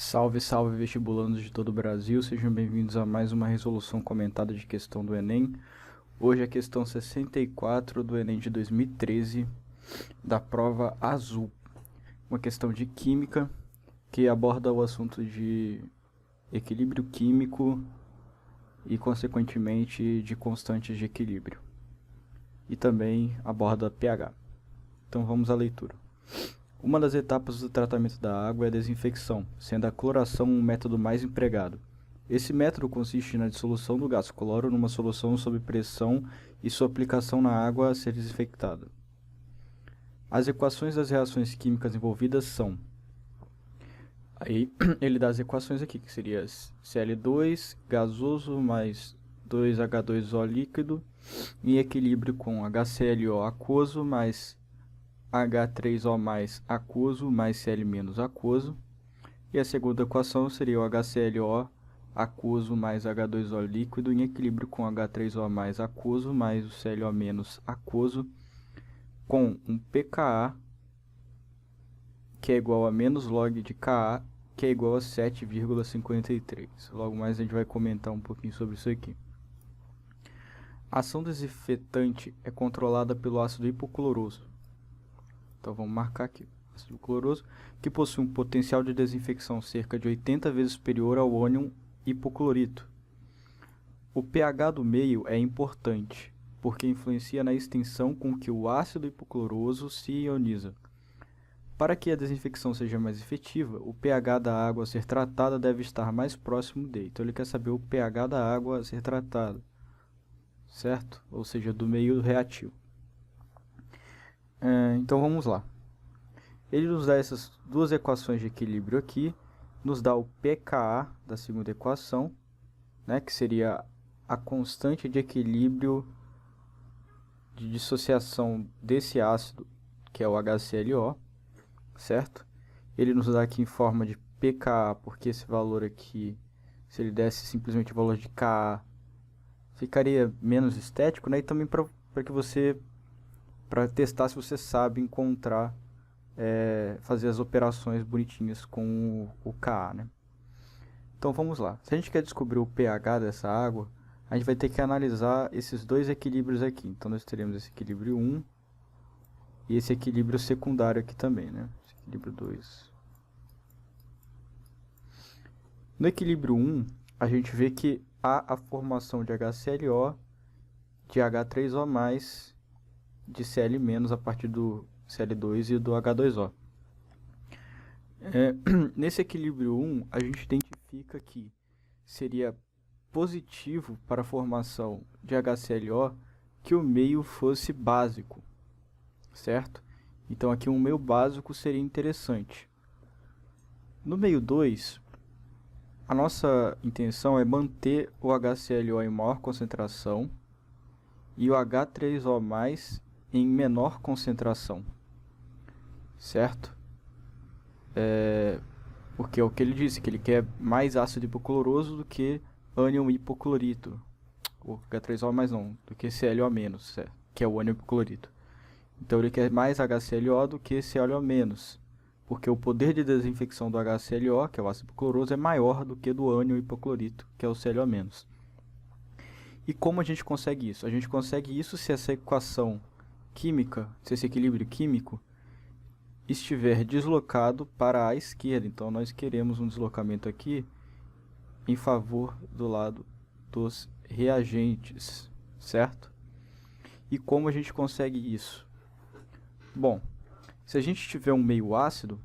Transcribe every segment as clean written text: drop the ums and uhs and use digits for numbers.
Salve, salve vestibulandos de todo o Brasil, sejam bem-vindos a mais uma resolução comentada de questão do Enem. Hoje é a questão 64 do Enem de 2013, da prova azul. Uma questão de química que aborda o assunto de equilíbrio químico e, consequentemente, de constantes de equilíbrio. E também aborda pH. Então vamos à leitura. Uma das etapas do tratamento da água é a desinfecção, sendo a cloração um método mais empregado. Esse método consiste na dissolução do gás cloro numa solução sob pressão e sua aplicação na água a ser desinfectada. As equações das reações químicas envolvidas são... Aí ele dá as equações aqui, que seria Cl2 gasoso mais 2H2O líquido em equilíbrio com HClO aquoso mais H3O mais aquoso mais Cl menos aquoso. E a segunda equação seria o HClO aquoso mais H2O líquido em equilíbrio com H3O mais aquoso mais o ClO menos aquoso com um pKa que é igual a menos log de Ka, que é igual a 7,53. Logo mais a gente vai comentar um pouquinho sobre isso aqui. A ação desinfetante é controlada pelo ácido hipocloroso. Então vamos marcar aqui, ácido cloroso, que possui um potencial de desinfecção cerca de 80 vezes superior ao ânion hipoclorito. O pH do meio é importante, porque influencia na extensão com que o ácido hipocloroso se ioniza. Para que a desinfecção seja mais efetiva, o pH da água a ser tratada deve estar mais próximo dele. Então ele quer saber o pH da água a ser tratada, certo? Ou seja, do meio reativo. Então vamos lá. Ele nos dá essas duas equações de equilíbrio aqui, nos dá o pKa da segunda equação, né, que seria a constante de equilíbrio de dissociação desse ácido, que é o HClO, certo? Ele nos dá aqui em forma de pKa, porque esse valor aqui, se ele desse simplesmente o valor de Ka, ficaria menos estético, né? E também para que você... para testar se você sabe encontrar, fazer as operações bonitinhas com o Ka, né? Então vamos lá. Se a gente quer descobrir o pH dessa água, a gente vai ter que analisar esses dois equilíbrios aqui. Então nós teremos esse equilíbrio 1 e esse equilíbrio secundário aqui também, né? Esse equilíbrio 2. No equilíbrio 1, a gente vê que há a formação de HClO, de H3O+, de Cl- a partir do Cl2 e do H2O. Nesse equilíbrio 1, a gente identifica que seria positivo para a formação de HClO que o meio fosse básico, certo? Então aqui um meio básico seria interessante. No meio 2, a nossa intenção é manter o HClO em maior concentração e o H3O+, em menor concentração, certo? Porque é o que ele disse, que ele quer mais ácido hipocloroso do que ânion hipoclorito. O H3O não, do que ClO-, certo? Que é o ânion hipoclorito. Então ele quer mais HClO do que ClO-, porque o poder de desinfecção do HClO, que é o ácido hipocloroso, é maior do que do ânion hipoclorito, que é o ClO-. E como a gente consegue isso? A gente consegue isso se essa equação química, se esse equilíbrio químico estiver deslocado para a esquerda. Então nós queremos um deslocamento aqui em favor do lado dos reagentes, certo? E como a gente consegue isso? Bom, se a gente tiver um meio ácido,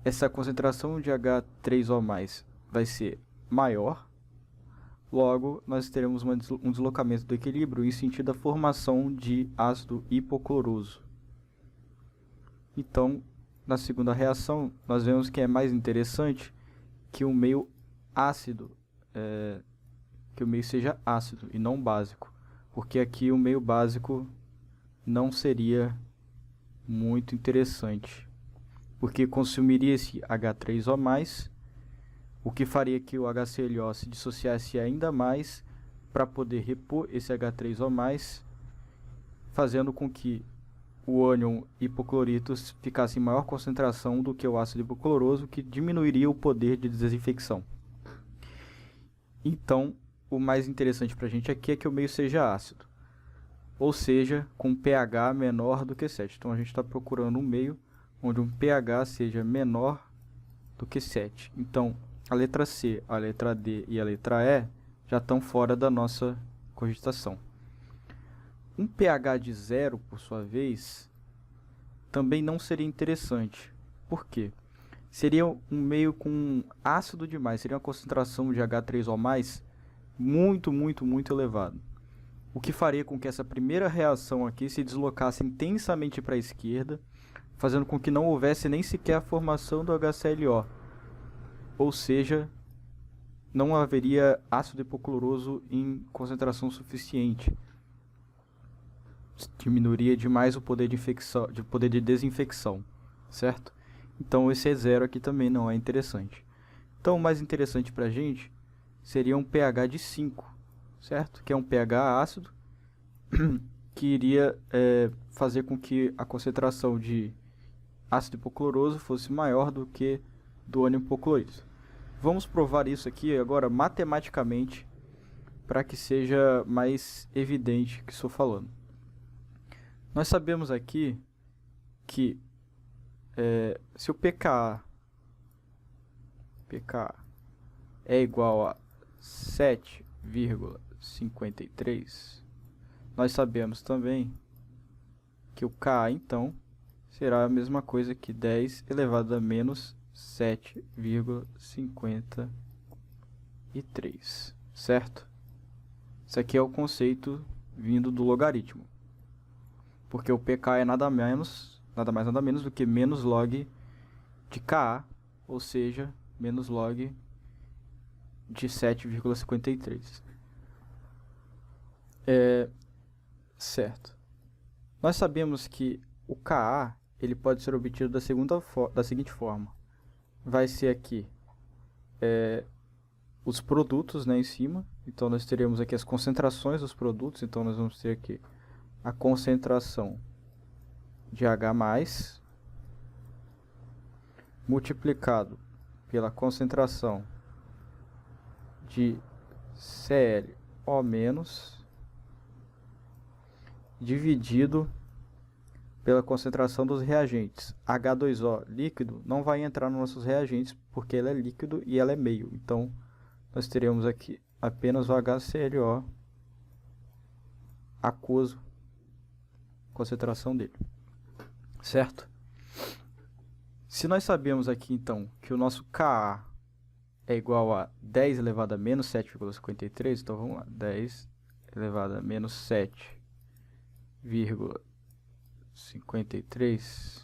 essa concentração de H3O+, vai ser maior. Logo, nós teremos um deslocamento do equilíbrio em sentido à formação de ácido hipocloroso. Então, na segunda reação, nós vemos que é mais interessante que o meio ácido, que o meio seja ácido e não básico, porque aqui o meio básico não seria muito interessante, porque consumiria esse H3O+, o que faria que o HClO se dissociasse ainda mais para poder repor esse H3O+, fazendo com que o ânion hipoclorito ficasse em maior concentração do que o ácido hipocloroso, que diminuiria o poder de desinfecção. Então, o mais interessante para a gente aqui é que o meio seja ácido, ou seja, com pH menor do que 7. Então, a gente está procurando um meio onde um pH seja menor do que 7. Então, a letra C, a letra D e a letra E já estão fora da nossa cogitação. Um pH de 0, por sua vez, também não seria interessante. Por quê? Seria um meio com ácido demais, seria uma concentração de H3O+, muito elevada. O que faria com que essa primeira reação aqui se deslocasse intensamente para a esquerda, fazendo com que não houvesse nem sequer a formação do HClO. Ou seja, não haveria ácido hipocloroso em concentração suficiente. Diminuiria demais o poder de desinfecção, certo? Então esse E0 aqui também não é interessante. Então o mais interessante para a gente seria um pH de 5, certo? Que é um pH ácido, que iria fazer com que a concentração de ácido hipocloroso fosse maior do que do ânion hipoclorito. Vamos provar isso aqui agora matematicamente, para que seja mais evidente o que estou falando. Nós sabemos aqui que se o pKa é igual a 7,53, nós sabemos também que o Ka, então, será a mesma coisa que 10 elevado a menos 7,53, certo? Isso aqui é o conceito vindo do logaritmo, porque o pK é nada mais nada menos do que menos log de Ka, ou seja, menos log de 7,53. Certo. Nós sabemos que o Ka ele pode ser obtido da seguinte forma. Vai ser aqui os produtos, né, em cima. Então nós teremos aqui as concentrações dos produtos. Então nós vamos ter aqui a concentração de H+, multiplicado pela concentração de ClO-, dividido pela concentração dos reagentes. H2O líquido não vai entrar nos nossos reagentes, porque ele é líquido e ela é meio. Então, nós teremos aqui apenas o HClO aquoso, concentração dele. Certo? Se nós sabemos aqui, então, que o nosso Ka é igual a 10 elevado a menos 7,53, então vamos lá, 10 elevado a menos 7,53.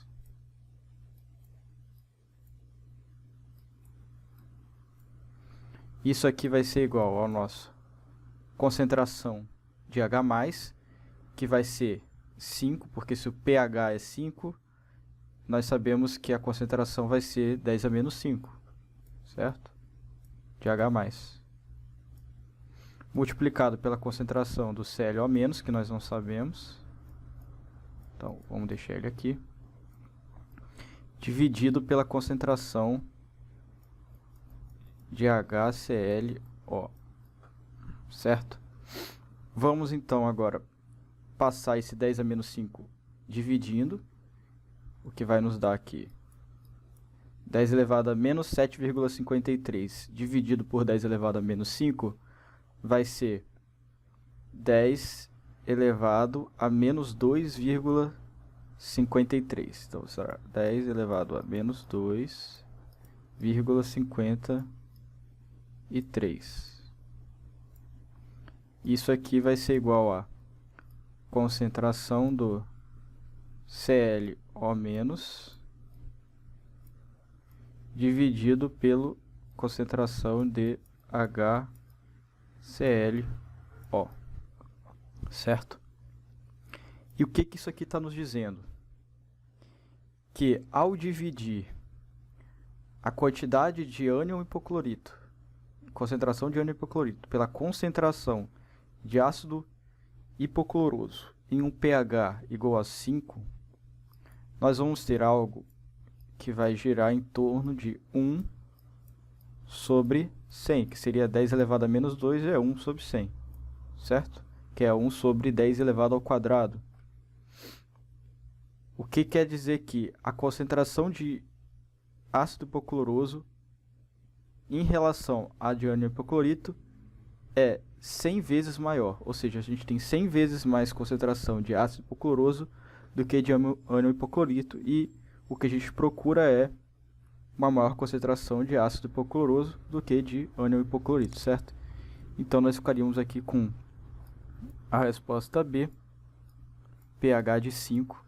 Isso aqui vai ser igual ao nosso concentração de H+, que vai ser 5, porque se o pH é 5, nós sabemos que a concentração vai ser 10 a menos 5, certo? De H+. Multiplicado pela concentração do ClO-, que nós não sabemos. Então, vamos deixar ele aqui. Dividido pela concentração de HClO. Certo? Vamos então agora passar esse 10 a menos 5 dividindo, o que vai nos dar aqui 10 elevado a menos 7,53 dividido por 10 elevado a menos 5 vai ser 10 elevado a menos 2,53. Então será 10 elevado a menos 2,53. Isso aqui vai ser igual a concentração do ClO- dividido pela concentração de HClO, certo? E o que isso aqui está nos dizendo? Que ao dividir a quantidade de ânion hipoclorito, concentração de ânion hipoclorito, pela concentração de ácido hipocloroso em um pH igual a 5, nós vamos ter algo que vai girar em torno de 1 sobre 100, que seria 10 elevado a menos 2 é 1 sobre 100, certo? Que é 1 sobre 10 elevado ao quadrado. O que quer dizer que a concentração de ácido hipocloroso em relação à de ânion hipoclorito é 100 vezes maior, ou seja, a gente tem 100 vezes mais concentração de ácido hipocloroso do que de ânion hipoclorito, e o que a gente procura é uma maior concentração de ácido hipocloroso do que de ânion hipoclorito, certo? Então nós ficaríamos aqui com a resposta B, pH de 5,